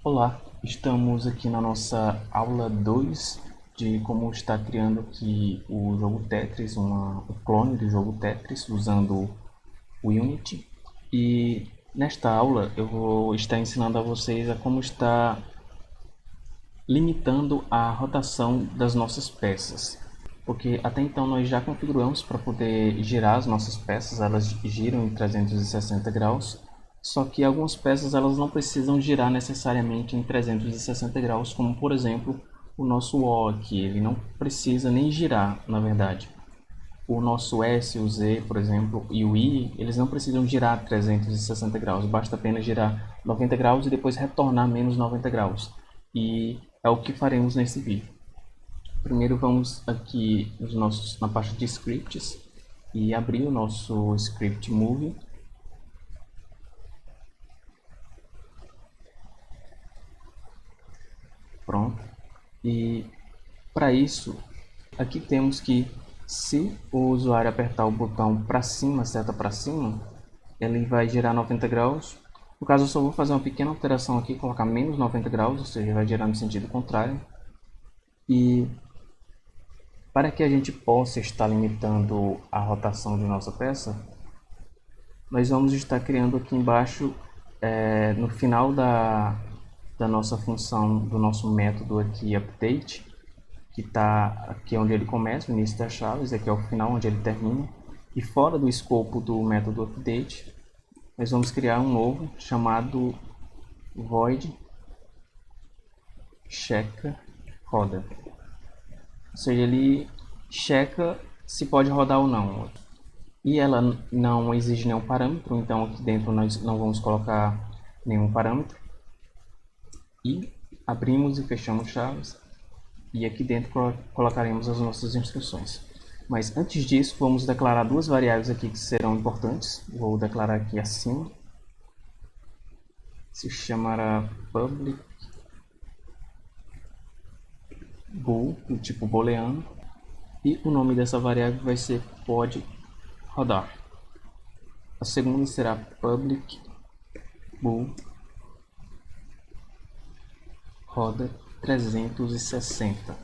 Olá, estamos aqui na nossa aula 2 de como estar criando aqui o jogo Tetris, um clone do jogo Tetris usando o Unity. E nesta aula eu vou estar ensinando a vocês a como estar limitando a rotação das nossas peças. Porque até então nós já configuramos para poder girar as nossas peças, elas giram em 360 graus. Só que algumas peças elas não precisam girar necessariamente em 360 graus, como por exemplo o nosso O aqui, ele não precisa nem girar, na verdade. O nosso S, o Z, por exemplo, e o I, eles não precisam girar 360 graus, basta apenas girar 90 graus e depois retornar menos 90 graus. E é o que faremos nesse vídeo. Primeiro vamos aqui na parte de scripts e abrir o nosso script movie. Pronto. E para isso, aqui temos que se o usuário apertar o botão para cima, seta para cima, ele vai girar 90 graus. No caso, eu só vou fazer uma pequena alteração aqui, colocar menos 90 graus, ou seja, vai girar no sentido contrário. E para que a gente possa estar limitando a rotação de nossa peça, nós vamos estar criando aqui embaixo, no final da nossa função, do nosso método aqui update, que está aqui onde ele começa, o início das chaves, aqui é o final onde ele termina, e fora do escopo do método update, nós vamos criar um novo chamado void checker roda. Ou seja, ele checa se pode rodar ou não. E ela não exige nenhum parâmetro, então aqui dentro nós não vamos colocar nenhum parâmetro. E abrimos e fechamos chaves. E aqui dentro colocaremos as nossas instruções. Mas antes disso, vamos declarar duas variáveis aqui que serão importantes. Vou declarar aqui acima. Se chamará public bool, do tipo booleano. E o nome dessa variável vai ser pode rodar. A segunda será public bool roda 360.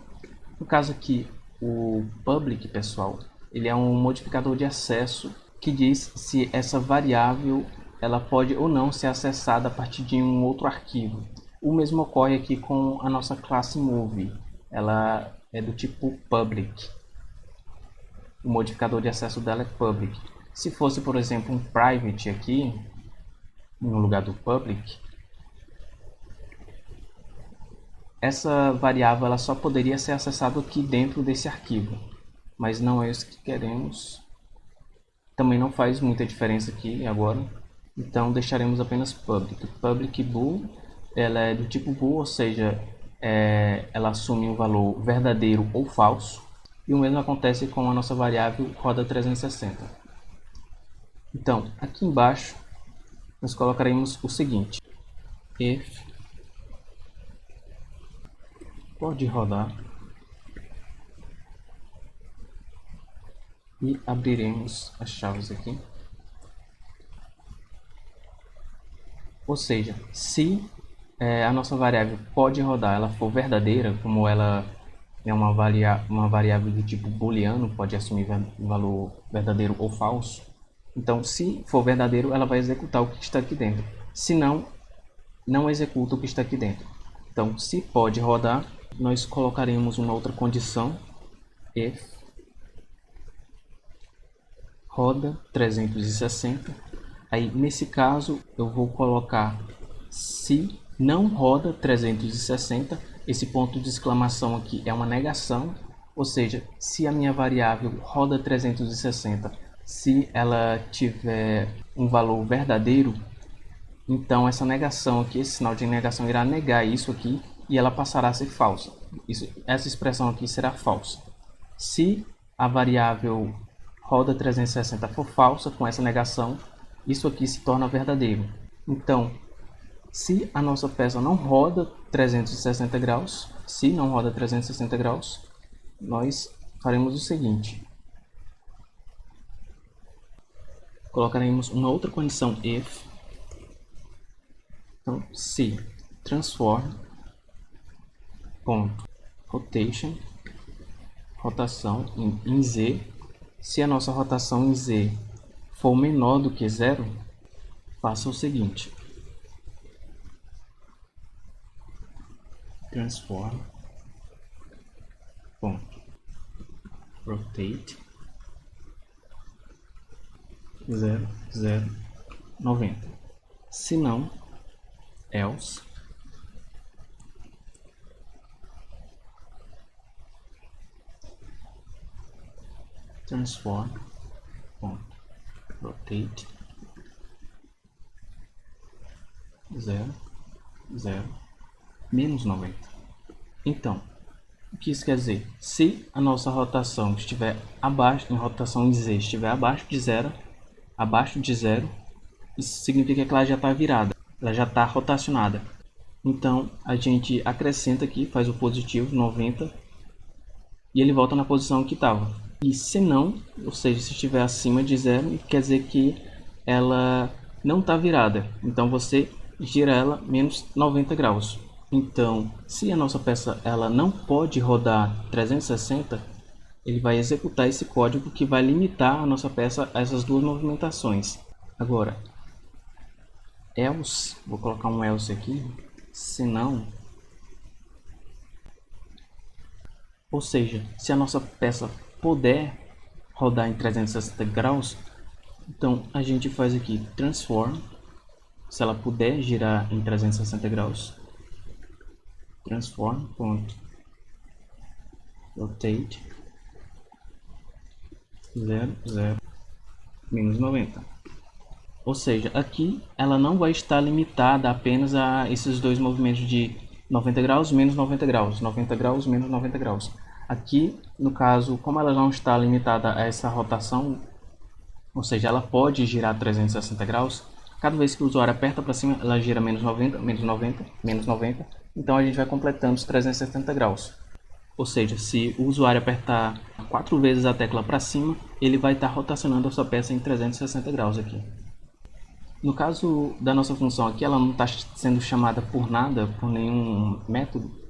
No caso aqui, o public, pessoal, ele é um modificador de acesso que diz se essa variável ela pode ou não ser acessada a partir de um outro arquivo. O mesmo ocorre aqui com a nossa classe move. Ela é do tipo public. O modificador de acesso dela é public. Se fosse, por exemplo, um private aqui, no lugar do public, essa variável ela só poderia ser acessada aqui dentro desse arquivo, mas não é isso que queremos. Também não faz muita diferença aqui agora, então deixaremos apenas public. Public bool, ela é do tipo bool, ou seja, ela assume um valor verdadeiro ou falso, e o mesmo acontece com a nossa variável roda 360. Então, aqui embaixo, nós colocaremos o seguinte: if pode rodar, e abriremos as chaves aqui. Ou seja, se a nossa variável pode rodar ela for verdadeira, como ela é uma variável do tipo booleano, pode assumir valor verdadeiro ou falso. Então, se for verdadeiro, ela vai executar o que está aqui dentro. Se não, não executa o que está aqui dentro. Então, se pode rodar, nós colocaremos uma outra condição, if roda 360. Aí, nesse caso, eu vou colocar se não roda 360. Esse ponto de exclamação aqui é uma negação, ou seja, se a minha variável roda 360, se ela tiver um valor verdadeiro, então essa negação aqui, esse sinal de negação irá negar isso aqui e ela passará a ser falsa. Essa expressão aqui será falsa. Se a variável roda 360 for falsa com essa negação, isso aqui se torna verdadeiro. Então, se a nossa peça não roda 360 graus, nós faremos o seguinte: colocaremos uma outra condição if. Então, se transform ponto rotation, rotação em z. Se a nossa rotação em z for menor do que 0, faça o seguinte: transform ponto rotate 0, 0, 90. Se não, else transform ponto rotate 0, 0, menos 90. Então, o que isso quer dizer? Se a nossa rotação estiver abaixo, em rotação em z, estiver abaixo de zero, isso significa que ela já está virada, ela já está rotacionada. Então, a gente acrescenta aqui, faz o positivo, 90, e ele volta na posição que estava. E se não, ou seja, se estiver acima de zero, quer dizer que ela não está virada. Então, você gira ela menos 90 graus. Então, se a nossa peça ela não pode rodar 360, ele vai executar esse código que vai limitar a nossa peça a essas duas movimentações. Agora, else, vou colocar um else aqui, se não, ou seja, se a nossa peça puder rodar em 360 graus, então a gente faz aqui transform, se ela puder girar em 360 graus, transform.rotate 0, 0, menos 90. Ou seja, aqui ela não vai estar limitada apenas a esses dois movimentos de 90 graus menos 90 graus, 90 graus menos 90 graus. Aqui, no caso, como ela não está limitada a essa rotação, ou seja, ela pode girar 360 graus, cada vez que o usuário aperta para cima, ela gira menos 90, menos 90, menos 90. Então a gente vai completando os 360 graus. Ou seja, se o usuário apertar 4 vezes a tecla para cima, ele vai estar rotacionando a sua peça em 360 graus aqui. No caso da nossa função aqui, ela não está sendo chamada por nada, por nenhum método.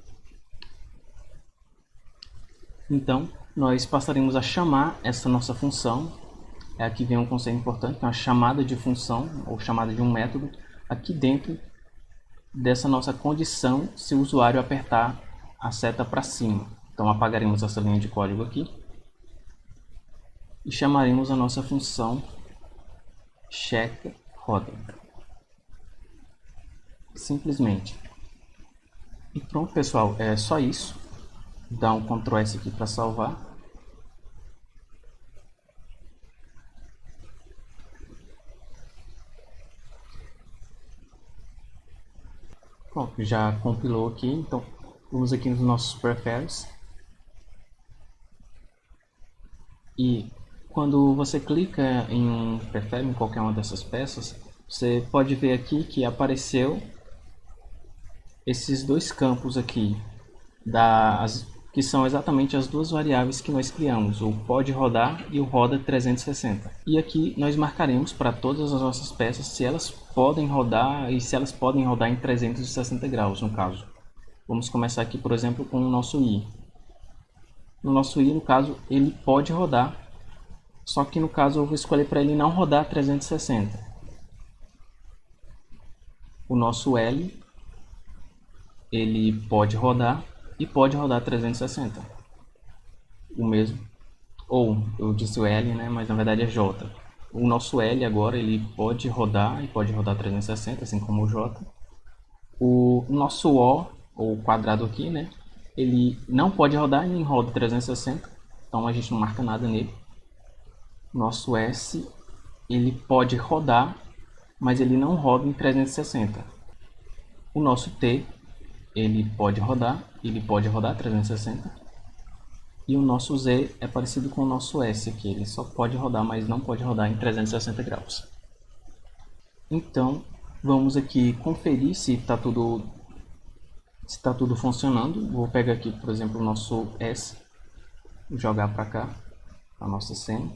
Então, nós passaremos a chamar essa nossa função. Aqui vem um conceito importante, que é uma chamada de função, ou chamada de um método, aqui dentro dessa nossa condição, se o usuário apertar a seta para cima. Então, apagaremos essa linha de código aqui e chamaremos a nossa função checkRoda. Simplesmente. E pronto, pessoal, é só isso. Dá um Ctrl S aqui para salvar. Pronto, já compilou aqui, então vamos aqui nos nossos prefers. E quando você clica em um prefere, em qualquer uma dessas peças, você pode ver aqui que apareceu esses dois campos aqui, que são exatamente as duas variáveis que nós criamos, o pode rodar e o roda 360. E aqui nós marcaremos para todas as nossas peças se elas podem rodar e se elas podem rodar em 360 graus, no caso. Vamos começar aqui, por exemplo, com o nosso i. No nosso i, no caso, ele pode rodar, só que no caso eu vou escolher para ele não rodar 360. O nosso L, ele pode rodar e pode rodar 360. O mesmo. Ou, eu disse o L, né, mas na verdade é J. O nosso L agora, ele pode rodar e pode rodar 360, assim como o J. O nosso O, ou quadrado aqui, né, ele não pode rodar e nem roda 360, então a gente não marca nada nele. Nosso S, ele pode rodar, mas ele não roda em 360. O nosso T, ele pode rodar 360. E o nosso Z é parecido com o nosso S aqui, ele só pode rodar, mas não pode rodar em 360 graus. Então, vamos aqui conferir se está tudo funcionando. Vou pegar aqui, por exemplo, o nosso S, jogar para cá, a nossa cena.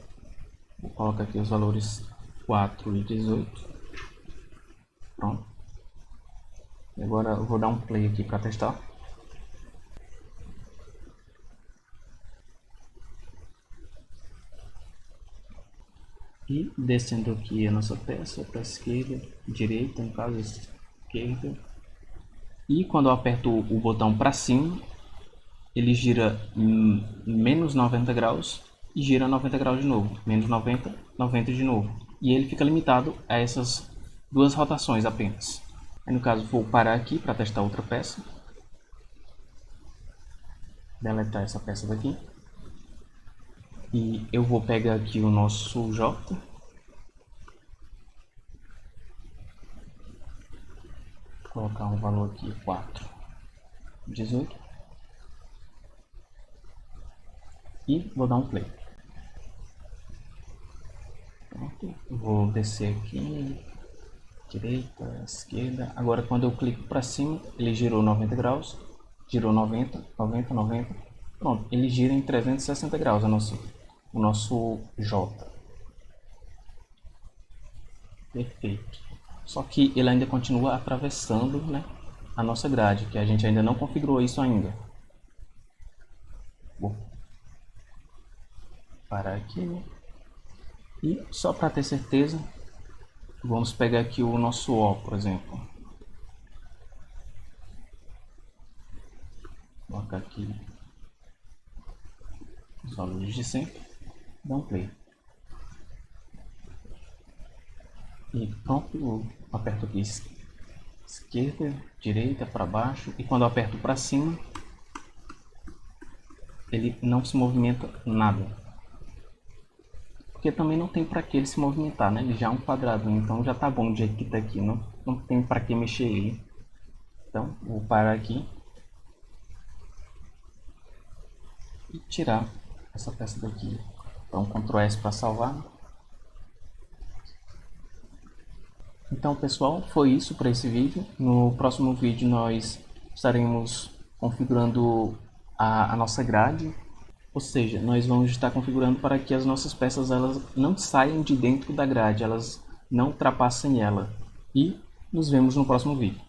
Vou colocar aqui os valores 4 e 18. Pronto. Agora eu vou dar um play aqui para testar. E descendo aqui a nossa peça para a esquerda, direita, no caso esquerda. E quando eu aperto o botão para cima, ele gira menos 90 graus e gira 90 graus de novo. Menos 90, 90 de novo. E ele fica limitado a essas duas rotações apenas. Aí no caso vou parar aqui para testar outra peça. Deletar essa peça daqui. E eu vou pegar aqui o nosso J. Colocar um valor aqui 4,18 e vou dar um play. Pronto. Vou descer aqui, direita, esquerda. Agora quando eu clico para cima, ele girou 90 graus, girou 90, 90, 90. Pronto, ele gira em 360 graus o nosso J. Perfeito. Só que ele ainda continua atravessando, né, a nossa grade, que a gente ainda não configurou isso ainda. Vou parar aqui, né? E só para ter certeza, vamos pegar aqui o nosso O, por exemplo. Vou colocar aqui os valores de sempre. Dá um play. E pronto, eu aperto aqui esquerda, direita, para baixo. E quando eu aperto para cima, ele não se movimenta nada. Porque também não tem para que ele se movimentar, né? Ele já é um quadrado, então já tá bom do jeito que tá aqui. Não tem para que mexer ele. Então, vou parar aqui. E tirar essa peça daqui. Então, Ctrl S para salvar. Então, pessoal, foi isso para esse vídeo. No próximo vídeo nós estaremos configurando a nossa grade. Ou seja, nós vamos estar configurando para que as nossas peças elas não saiam de dentro da grade, elas não ultrapassem ela. E nos vemos no próximo vídeo.